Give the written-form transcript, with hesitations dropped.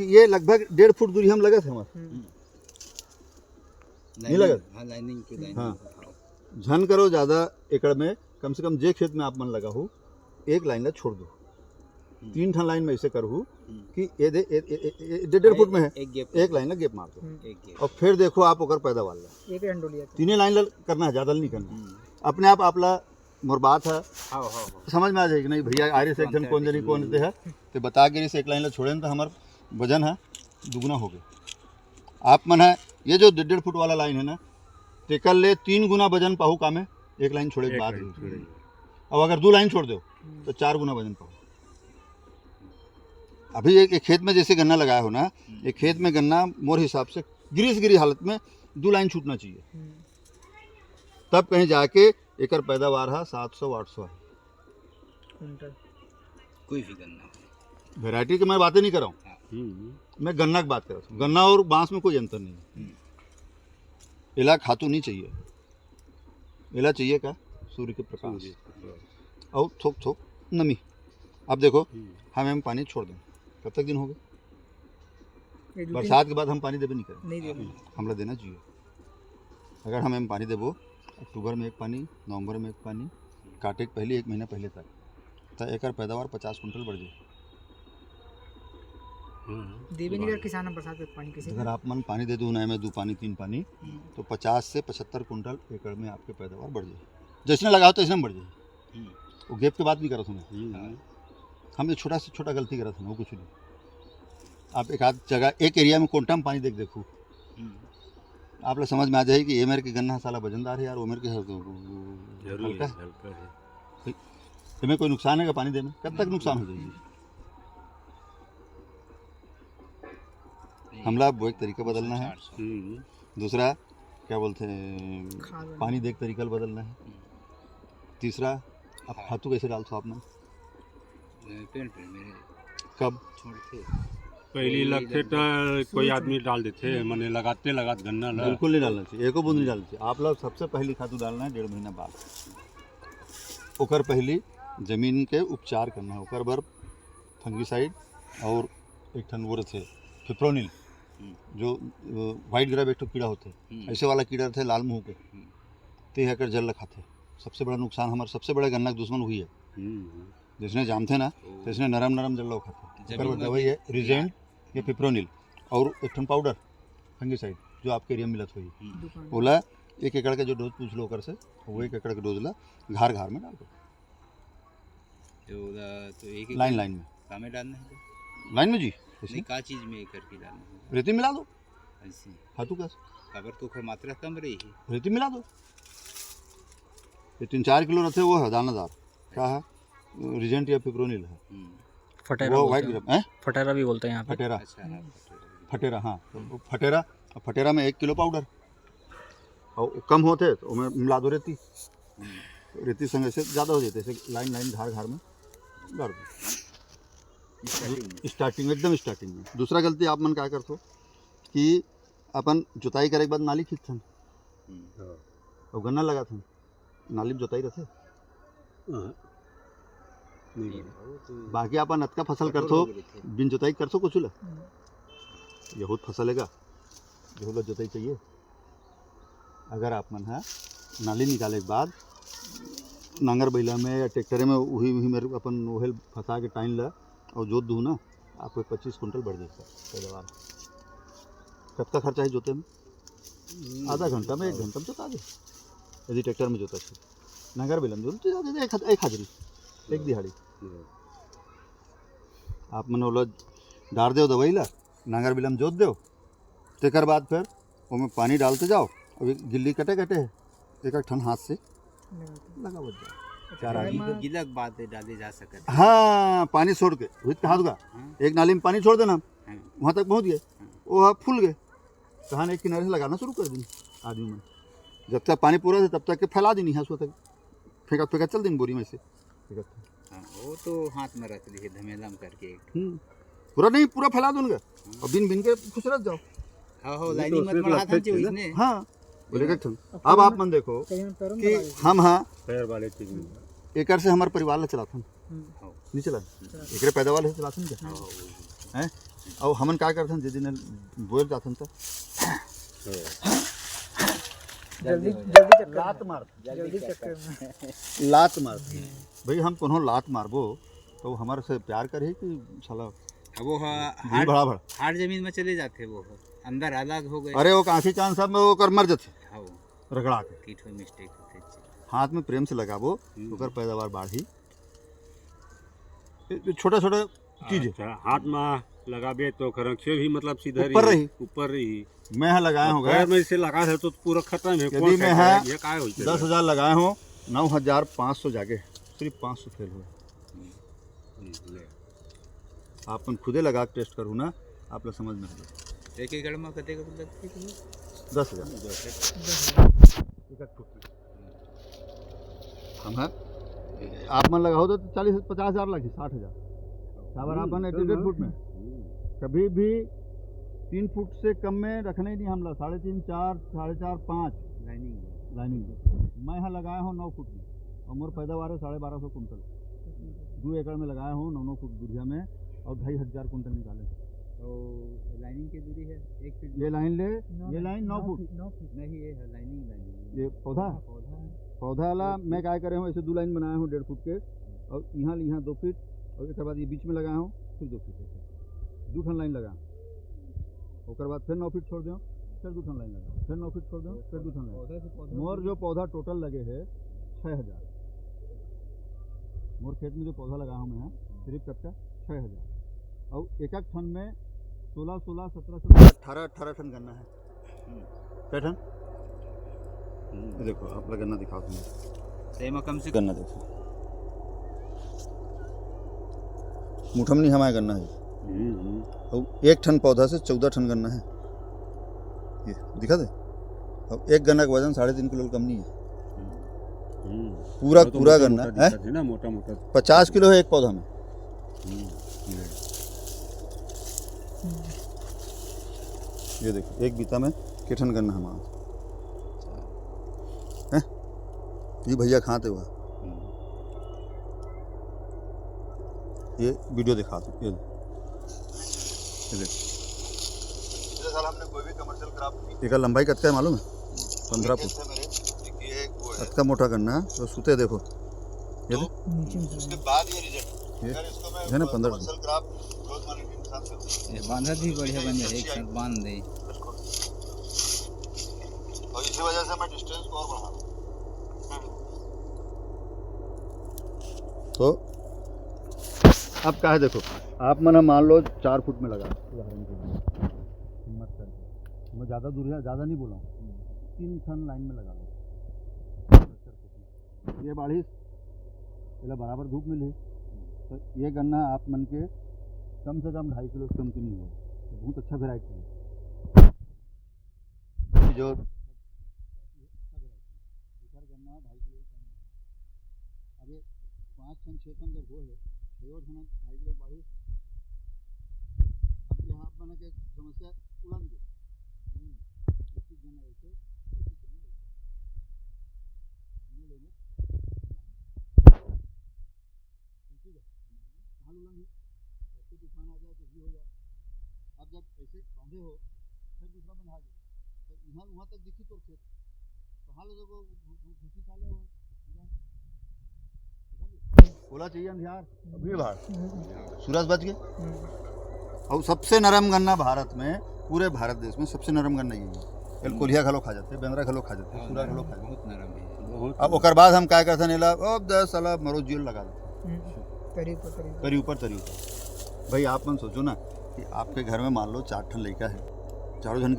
कि ये लगभग 1.5 फुट दूरी हम लगे थे हमारे, नहीं लगा। हाँ लाइनिंग की लाइनिंग। हाँ झन करो ज़्यादा एकड़ में कम से कम जे खेत में आप मन लगा हो एक लाइन ला छोड़ दो, 3 ठन लाइन में ऐसे करूँ कि ये 1.5 फुट में है, एक लाइन ला गेप मार दो और फिर देखो आप ओकर पैदावार ला 3 लाइन ला करना है, ज़्यादा नहीं करना। अपने आप आपला मोर बात है समझ में आ जाएगी नहीं भैया आरे से एक जन कौन जनी कौन देते है तो बता के से एक लाइन ला छोड़े तो हमार वजन है दुगना हो गया। आप मन है ये जो 1.5 फुट वाला लाइन है ना टेकल ले 3 गुना वजन पाहू काम है एक लाइन छोड़े के बाद। अब अगर 2 लाइन छोड़ दो तो 4 गुना वजन पाओ। अभी एक खेत में जैसे गन्ना लगाया हो ना, एक खेत में गन्ना मोर हिसाब से गिरी हालत में 2 लाइन छूटना चाहिए, तब कहीं जाके एकर पैदावार है 700-800 कोई भी गन्ना वैरायटी की मैं बातें नहीं कर रहा हूँ, मैं गन्ना की बात कर रहा हूँ। गन्ना और बांस में कोई अंतर नहीं है। इला खातू नहीं चाहिए, इला चाहिए का सूर्य के प्रकाश और थोक थोक नमी। अब देखो हम पानी छोड़ दें कब तक दिन हो गए, बरसात के बाद हम पानी देवे नहीं करें, हमला देना चाहिए। अगर हम पानी देवो अक्टूबर में एक पानी, नवंबर में एक पानी, काटे के पहले 1 महीना पहले तक तो एकर पैदावार 50 कुंटल बढ़ जाए। देवे नहीं कर किसान बरसात में पानी कैसे, अगर आप मन पानी दे दो ना में 2 पानी 3 पानी तो 50 से 75 कुंटल एकड़ में आपके पैदावार बढ़ जाए। जैसे लगाओ तो इसमें बढ़ जाए। वो गेप के बात नहीं करा था हम ये छोटा से छोटा गलती करा था वो कुछ नहीं। आप एक आध जगह एक एरिया में कोंटा में पानी देखो आप लोग समझ में आ जाए कि ये मेरे के गन्ना साला वजनदार है यार, वो मेरे के हल्का है। तुम्हें कोई नुकसान है क्या पानी देने, कब तक नुकसान हो जाएगी। हमला वो एक तरीका बदलना है, दूसरा क्या बोलते हैं पानी देख तरीका बदलना है, तीसरा आप खातू कैसे डालते हो आपने कब पहली लगते तो कोई आदमी डाल देते मैंने लगाते गन्ना बिल्कुल नहीं डालना चाहिए, एको बूंद नहीं डालना चाहिए। आप लोग सबसे पहली खातू डालना है 1.5 महीना बाद, ओकर पहली जमीन के उपचार करना है। ओकर बर फंगीसाइड और एक ठन वो थे फिप्रोनिल जो वाइट ग्राब एक कीड़ा होते ऐसे वाला कीड़ा थे लाल मुँह के ते हेकर जल रखाते। सबसे बड़ा नुकसान हमारे सबसे बड़े गन्ना दुश्मन हुई है, जिसने जानते ना तो इसने नरम जल खाते। दवाई है रिजेंट या फिप्रोनिल और एक ठन पाउडर फंगीसाइड जो आपके एरिया में मिलत हुई बोला 1 एकड़ का जो डोज पूछ लो कर से वो 1 एकड़ का डोज ला घार में डाल दो तो एक लाइन में कामें डालना है लाइन में जी नहीं का चीज में करके डालना है रेती मिला दो ऐसे खातू का खबर तो खर मात्रा कम रही है रेती मिला दो। ये 3-4 किलो रहते वो है दानादार क्या है रिजेंट या फिप्रोनिल है फटेरा वो वाइट ग्राब है फटेरा भी बोलते हैं यहाँ पे। फटेरा अच्छा फटेरा हाँ तो फटेरा में 1 किलो पाउडर और कम होते तो मैं मिला दो रेती, रेती संग से ज़्यादा हो जाते ऐसे लाइन घार में डाल दो स्टार्टिंग में एकदम स्टार्टिंग में। दूसरा गलती आप मन क्या करते हो कि अपन जुताई करे के बाद नाली खींचते और गन्ना लगा था नाली में जुताई रहते बाकी अपन अतका फसल करथो बिन जुताई करथो कुछ ला यहूद फसलेगा यहूद जुताई चाहिए। अगर आप मन है नाली निकाले के बाद नांगर बैला में या ट्रैक्टर में वही मेरे अपन वही फंसा के टाइन ला और जोत दूँ ना आपको 25 कुंटल बढ़ जाएगा पैदावार। कब का खर्चा है जोते में, आधा घंटा में 1 घंटा में जोता दे यदि ट्रैक्टर में जोता है। नांगर बैला में जोत एक हाजरी एक दिहाड़ी आप मन ओला डाल दो दवाई ला नांगर बिलम जोत दो तेकर बाद फिर उसमें पानी डालते जाओ। अभी गिल्ली कटे एक ठन हाथ से लगा बच जाओ 4 आदमी गिलक बाद डाले जा सकते। हाँ पानी छोड़ के हाथ का एक नाली में पानी छोड़ देना वहाँ तक पहुँच गए वो फूल गए कहाँ एक किनारे से लगाना शुरू कर दी आदमी में जब तक पानी पूरा है तब तक के फैला दी नहीं है उसको तक फेंका चल दी बोरी में से वो तो हाथ में रख ली धमेलम करके पूरा नहीं पूरा फैला दूंगा और बिन के खुश रह जाओ। हाँ लाइनिंग मत मार हाथ से इसने हाँ बोलेगा अब आप मन देखो कि हम हाँ पैर वाले एकड़ से हमारे परिवार ला चलाते नहीं चला एक पैदावार से चलाते हैं और हमन क्या करथन जे दिन बोल जाथन तो जल्दी जल्दी लात मार जल्दी चक्कर में लात मार भाई हम कोनो लात मारबो तो हमारे से प्यार करे कि साला अब वो भीड़ भड़ा भड़ हार्ड जमीन में चले जाते वो अंदर अलग हो गए। अरे वो काफी चांस सब में वो कर मर जाते हाँ रगड़ा के कीट हुई मिस्टेक होते हाथ में प्रेम से लगाबो ओकर पैदावार बढ़ी छोटा छोटा चीज अच्छा, हाथ में लगाबे तो खरंचे भी मतलब सीधा ऊपर रही। ऊपर रही मैं यहाँ लगाया हूँ पैर में से लगा है तो पूरा खत्म है। यदि कौन मैं सा है ये काय होते 10,000 लगाए हो 9,500 जाके सिर्फ 500 फेल हुए। आप खुदे लगा के टेस्ट करूँ ना आप लोग समझ में आ जाए। एक एकड़ में कते लगती है 10,000 हम है आप मन लगाओ तो 40-50,000 लगी 60,000 बराबर अपन 88 फुट में कभी भी 3 फुट से कम में रखना ही नहीं हमला 3.5 4 4.5 5 लाइनिंग मैं यहाँ लगाया हूँ 9 फुट में और मोर पैदावार है 1250 कुंटल 2 एकड़ में लगाया हूँ 9 फुट दूरिया में और 2,500 कुंटल निकाले। तो लाइनिंग की दूरी है 1 फीट। ये लाइन ले ये लाइन 9 फुट नहीं ये है लाइनिंग ये पौधा वाला मैं क्या करे हूँ ऐसे 2 लाइन बनाया हूँ 1.5 फुट के और यहाँ 2 फीट और एक बाद ये बीच में लगाया हूँ फिर 2 फीट ऐसे 2 ठन लाइन लगा और बाद फिर 9 फीट छोड़ दो फिर 2 ठन लाइन लगा फिर 9 फीट छोड़ दो फिर 2 ठन लाइन। मोर जो पौधा टोटल लगे है 6,000 मोर खेत में जो पौधा लगाया हूँ मैं सिर्फ कच्चा 6,000 और एक ठन में 16 17 18 ठन गन्ना है। क्या ठन देखो आप गन्ना दिखाओ तुम्हें सही में कम से गन्ना देखो मुठम नहीं हमारे गन्ना है और 1 टन पौधा से 14 टन गन्ना है ये दिखा दे। और एक गन्ना का वजन 3.5 किलो कम नहीं है पूरा तो पूरा गन्ना है ना मोटा मोटा 50 किलो है एक पौधा में। ये देखो एक बीता में किठन गन्ना हमारा है ये भैया खाते हुआ ये वीडियो दिखा दो ये पिछले साल हमने कोई भी कमर्शियल क्रॉप एक लंबाई कतका है मालूम है 15 फुट अतका मोटा गन्ना तो सूते देखो ये उसके बाद ये रिजल्ट अगर इसको मैं है ना 15 कमर्शियल क्रॉप ग्रोथ मॉनिटरिंग के साथ ये बांधा भी बढ़िया बन जाए एक साथ बांध दे और इसी वजह से मैं डिस्टेंस को और बढ़ा तो अब क्या है देखो आप मैंने मान लो 4 फुट में लगा उदाहरण के लिए हिम्मत करके मैं ज़्यादा दूर है ज़्यादा नहीं बोला हूँ 3 टन लाइन में लगा लो ये बारिश पहले बराबर धूप मिली तो ये गन्ना आप मन के कम से कम 2.5 किलो से कम की नहीं हो तो बहुत अच्छा वेराइटी है जो गन्ना 2.5 किलो कम अब ये 5 टन 6 टन जब हो है 2.5 किलो बारिश अब यहाँ बना के समस्या उड़न गई तूफान आ जाए कुछ भी हो जाए अब जब ऐसे बांधे हो फिर दूसरा बंधा दे तो यहाँ वहाँ तक दिखी तो खेत तो हाल लोगों घुसी साले हो बोला चाहिए अंधियार भीड़ भाड़ सूरज बच गए। और सबसे नरम गन्ना भारत में पूरे भारत देश में सबसे नरम गन्ना यही है। कोलिया खलो खा जाते बेंद्रा खलो खा जाते सूरा खलो खा जाते बहुत नरम है। अब ओकर बाद हम क्या करते नेला अब 10 साल मरो जील लगा देते तरी ऊपर भाई आप मन सोचो ना कि आपके घर में मान लो 4 ठन लड़का है चारों जन